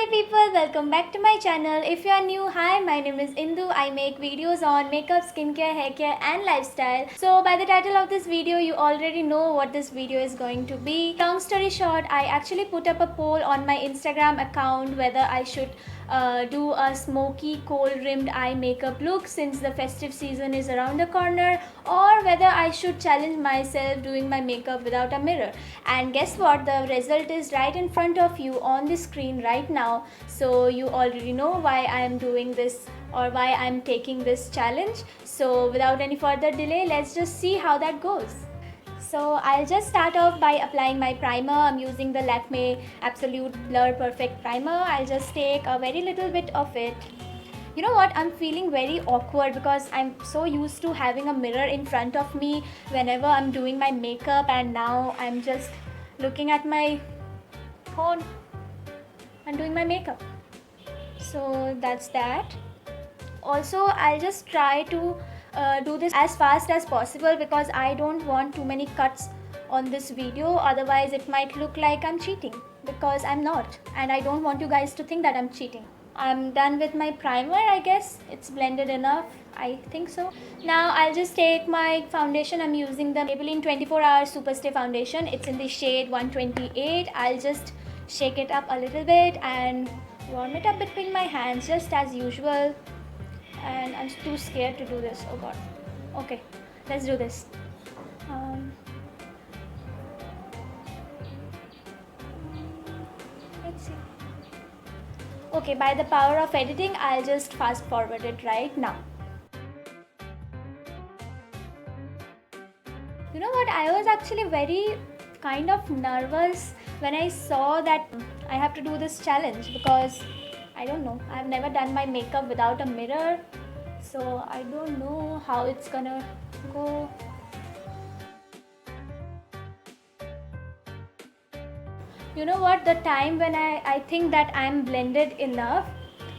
lovely people, welcome back to my channel. If you are new, hi, my name is Indu. I make videos on makeup, skincare, hair care and lifestyle. So by the title of this video, you already know what this video is going to be. Long story short, I actually put up a poll on my Instagram account whether I should do a smoky coal rimmed eye makeup look since the festive season is around the corner, or whether I should challenge myself doing my makeup without a mirror. And guess what, the result is right in front of you on the screen right now. So you already know why I am doing this or why I'm taking this challenge. So without any further delay, let's just see how that goes. So I'll just start off by applying my primer. I'm using the Lakme Absolute Blur Perfect Primer. I'll just take a very little bit of it. You know what, I'm feeling very awkward because I'm so used to having a mirror in front of me whenever I'm doing my makeup, and now I'm just looking at my phone and doing my makeup. So that's that. Also, I'll just try to do this as fast as possible because I don't want too many cuts on this video, otherwise it might look like I'm cheating, because I'm not, and I don't want you guys to think that I'm cheating. I'm done with my primer. I guess it's blended enough. I think so. Now I'll just take my foundation. I'm using the Maybelline 24 Hour Superstay Foundation. It's in the shade 128. I'll just shake it up a little bit and warm it up between my hands just as usual. And I'm too scared to do this. Oh god. Okay, let's do this. Let's see. Okay, by the power of editing, I'll just fast forward it right now. You know what, I was actually very kind of nervous when I saw that I have to do this challenge because I don't know, I've never done my makeup without a mirror, so I don't know how it's gonna go. You know what, the time when I think that I'm blended enough,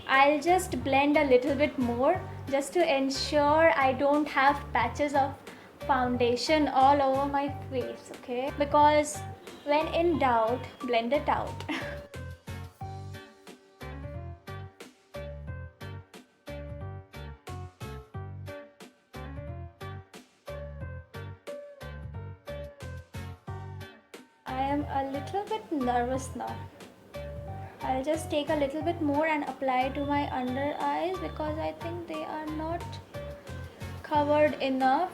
I'll just blend a little bit more just to ensure I don't have patches of foundation all over my face, okay? Because when in doubt, blend it out. I am a little bit nervous now. I'll just take a little bit more and apply to my under eyes because I think they are not covered enough.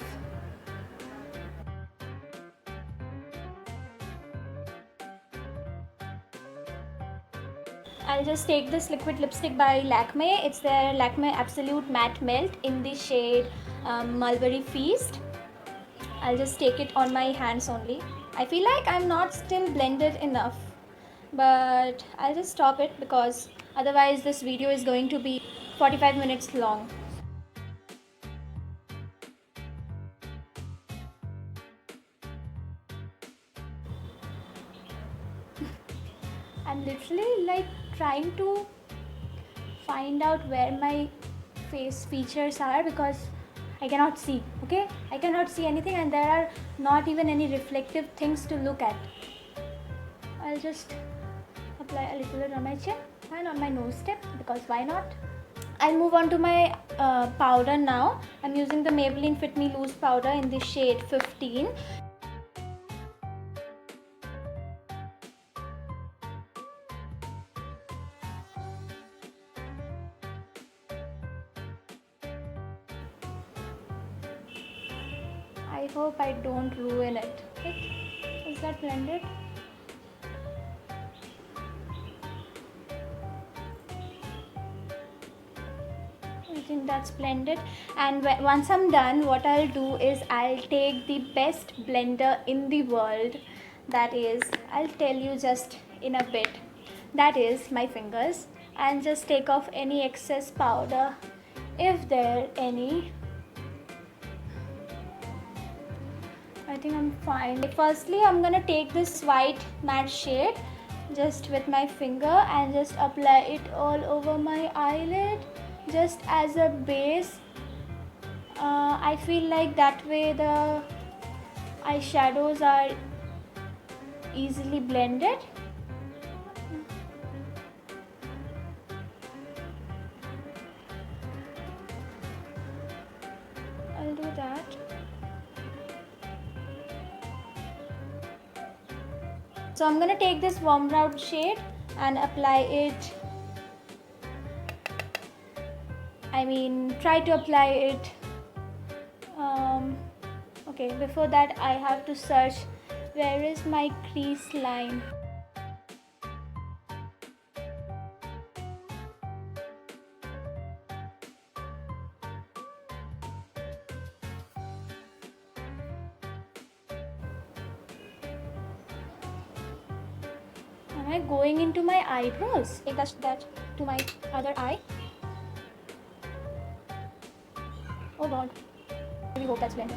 I'll just take this liquid lipstick by Lakme. It's their Lakme Absolute Matte Melt in the shade Mulberry Feast. I'll just take it on my hands only. I feel like I'm not still blended enough, but I'll just stop it because otherwise this video is going to be 45 minutes long. I'm literally like trying to find out where my face features are because I cannot see, okay? I cannot see anything and there are not even any reflective things to look at. I'll just apply a little bit on my chin and on my nose tip because why not? I'll move on to my powder now. I'm using the Maybelline Fit Me Loose powder in the shade 15. I hope I don't ruin it. Is that blended? I think that's blended, and once I'm done, what I'll do is I'll take the best blender in the world, that is, I'll tell you just in a bit, that is my fingers, and just take off any excess powder if there any. I think I'm fine. Firstly, I'm gonna take this white matte shade just with my finger and just apply it all over my eyelid just as a base. I feel like that way the eyeshadows are easily blended. I'll do that. So I'm gonna take this warm brown shade and apply it. Try to apply it. Okay, before that I have to search where is my crease line. Am I going into my eyebrows? Take that to my other eye. Oh god. I really hope that's blended.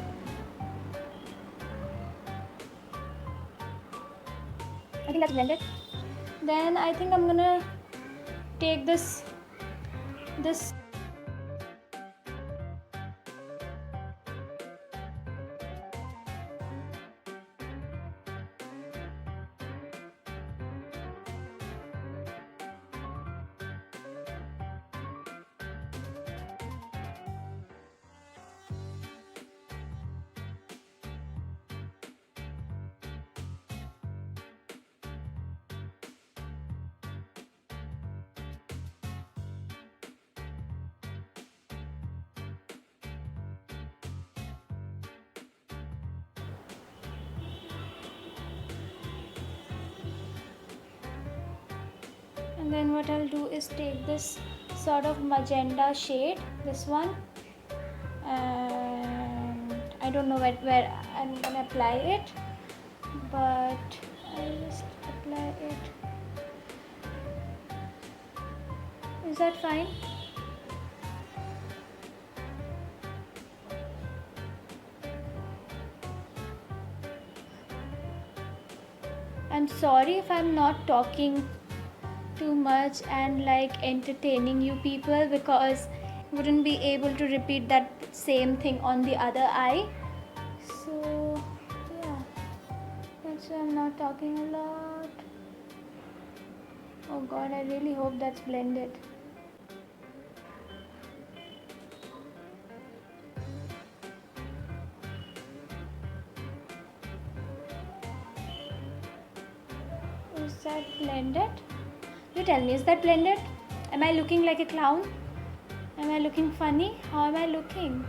I think that's blended. Then I think I'm gonna take this and then what I'll do is take this sort of magenta shade, this one, and I don't know where I'm gonna apply it, but I'll just apply it. Is that fine? I'm sorry if I'm not talking too much and like entertaining you people, because wouldn't be able to repeat that same thing on the other eye. So yeah, that's why I'm not talking a lot. Oh god, I really hope that's blended. Is that blended? You tell me, is that blended? Am I looking like a clown? Am I looking funny? How am I looking?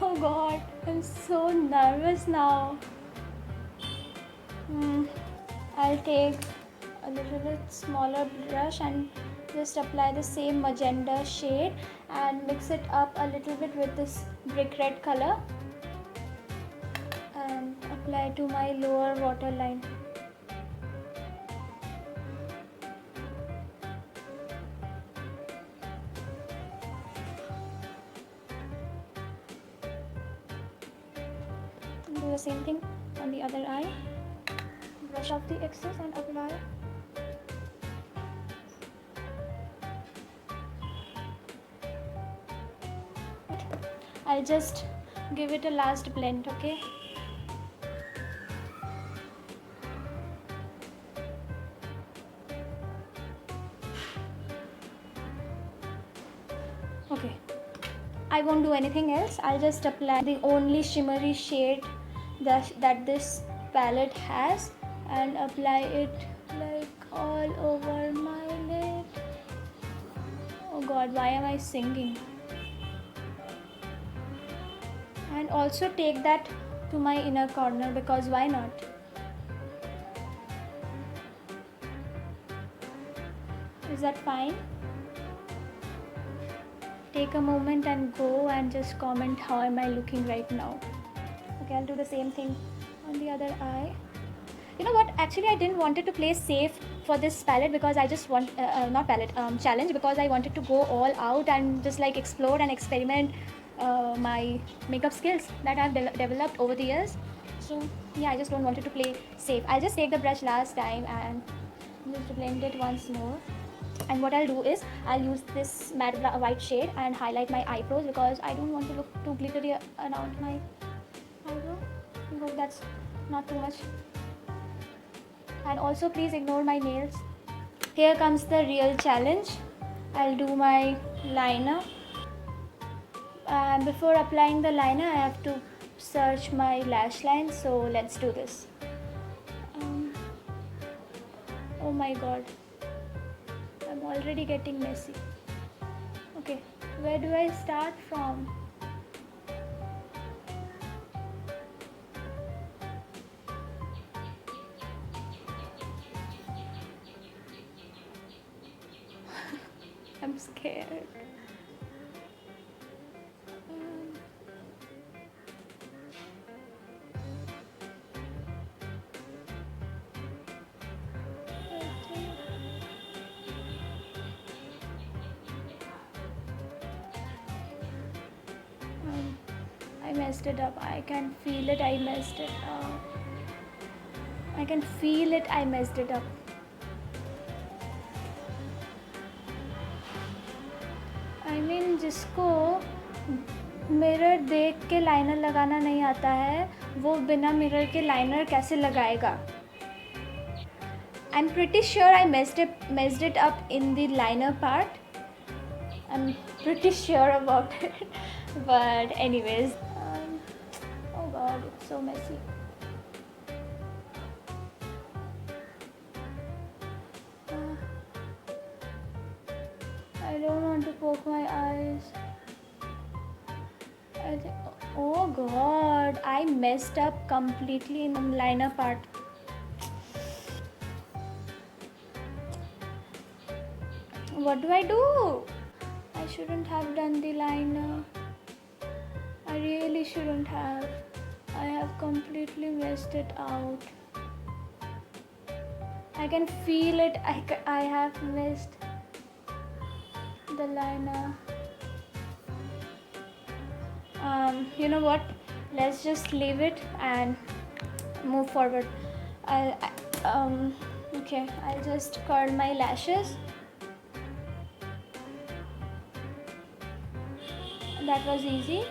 Oh god, I'm so nervous now. I'll take a little bit smaller brush and just apply the same magenta shade and mix it up a little bit with this brick red color and apply to my lower waterline. Do the same thing on the other eye. Brush off the excess and apply. I'll just give it a last blend, okay? Okay, I won't do anything else. I'll just apply the only shimmery shade that this palette has and apply it like all over my lid. Oh god, why am I singing? And also take that to my inner corner, because why not? Is that fine? Take a moment and go and just comment how am I looking right now. Okay, I'll do the same thing on the other eye. You know what, actually I didn't wanted to play safe for this palette, because I just want not palette, challenge, because I wanted to go all out and just like explore and experiment my makeup skills that I've developed over the years. So yeah, I just don't wanted to play safe. I'll just take the brush last time and just blend it once more. And what I'll do is I'll use this matte white shade and highlight my eyebrows, because I don't want to look too glittery around my eyebrow. I hope that's not too much. And also please ignore my nails. Here comes the real challenge. I'll do my liner. And before applying the liner, I have to search my lash line, so let's do this. Oh my god, I'm already getting messy. Okay, where do I start from? I'm scared. I messed it up. I can feel it. I messed it up. I can feel it. I messed it up. I mean, जिसको mirror देख के liner लगाना नहीं आता है, वो बिना mirror के लाइनर कैसे लगाएगा? I'm pretty sure I messed it up in the liner part. I'm pretty sure about it. But anyways, oh god, it's so messy. I don't want to poke my eyes. Oh god, I messed up completely in the liner part. What do I do? I shouldn't have done the liner. I really shouldn't have. I have completely messed it out. I can feel it. I have missed the liner. You know what? Let's just leave it and move forward. Okay, I'll just curl my lashes. That was easy.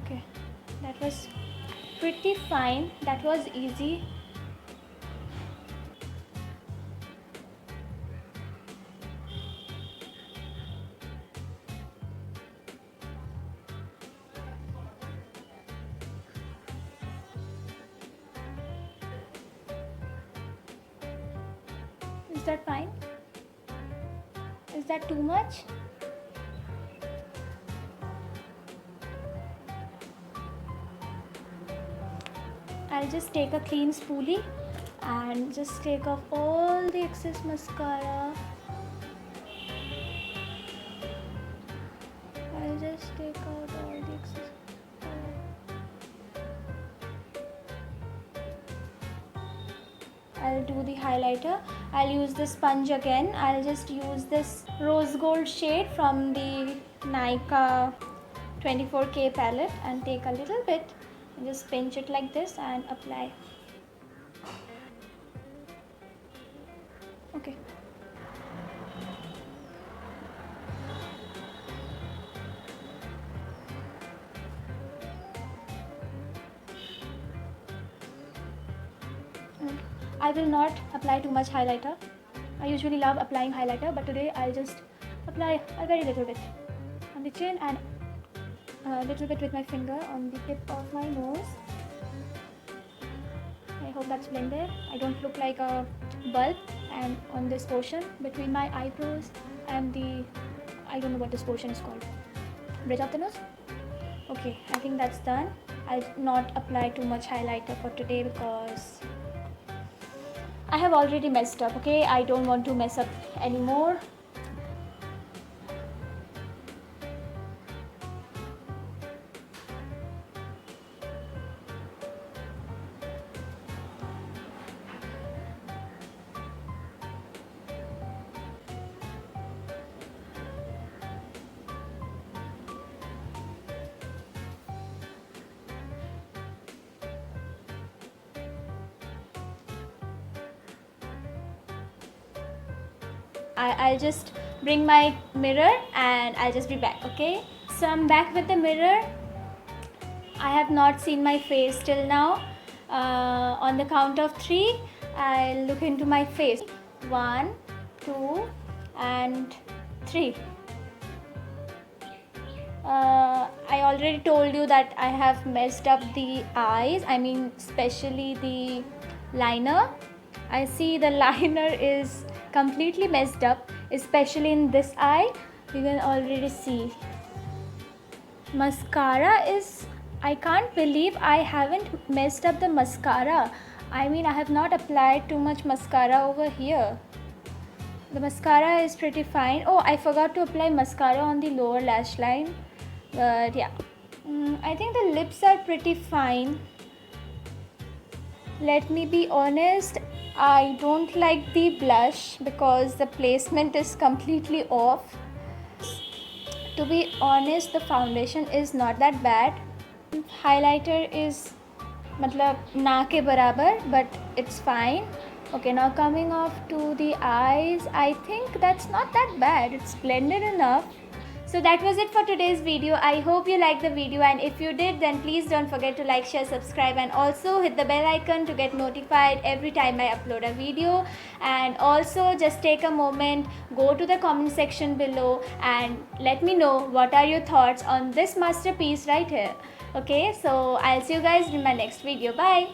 Okay, that was pretty fine. That was easy. Is that fine? Is that too much? I'll just take a clean spoolie and just take off all the excess mascara. I'll just take out all the excess mascara. I'll do the highlighter. I'll use the sponge again. I'll just use this rose gold shade from the Nykaa 24K palette and take a little bit and just pinch it like this and apply. Okay. I will not apply too much highlighter. I usually love applying highlighter, but today I'll just apply a very little bit on the chin and a little bit with my finger on the tip of my nose. I hope that's blended. I don't look like a bulb. And on this portion between my eyebrows and the, I don't know what this portion is called, bridge of the nose. Okay, I think that's done. I'll not apply too much highlighter for today because I have already messed up. Okay, I don't want to mess up anymore. I'll just bring my mirror and I'll just be back. Okay, so I'm back with the mirror. I have not seen my face till now. On the count of 3, I'll look into my face. 1, 2, and 3. I already told you that I have messed up the eyes, I mean especially the liner. I see the liner is completely messed up, especially in this eye. You can already see. Mascara is, I can't believe I haven't messed up the mascara. I mean, I have not applied too much mascara over here. The mascara is pretty fine. Oh, I forgot to apply mascara on the lower lash line. But yeah, I think the lips are pretty fine. Let me be honest, I don't like the blush because the placement is completely off. To be honest, the foundation is not that bad. Highlighter is matlab na ke barabar, but it's fine. Okay, now coming off to the eyes, I think that's not that bad. It's blended enough. So that was it for today's video. I hope you liked the video, and if you did, then please don't forget to like, share, subscribe, and also hit the bell icon to get notified every time I upload a video. And also just take a moment, go to the comment section below and let me know what are your thoughts on this masterpiece right here. Okay, so I'll see you guys in my next video. Bye.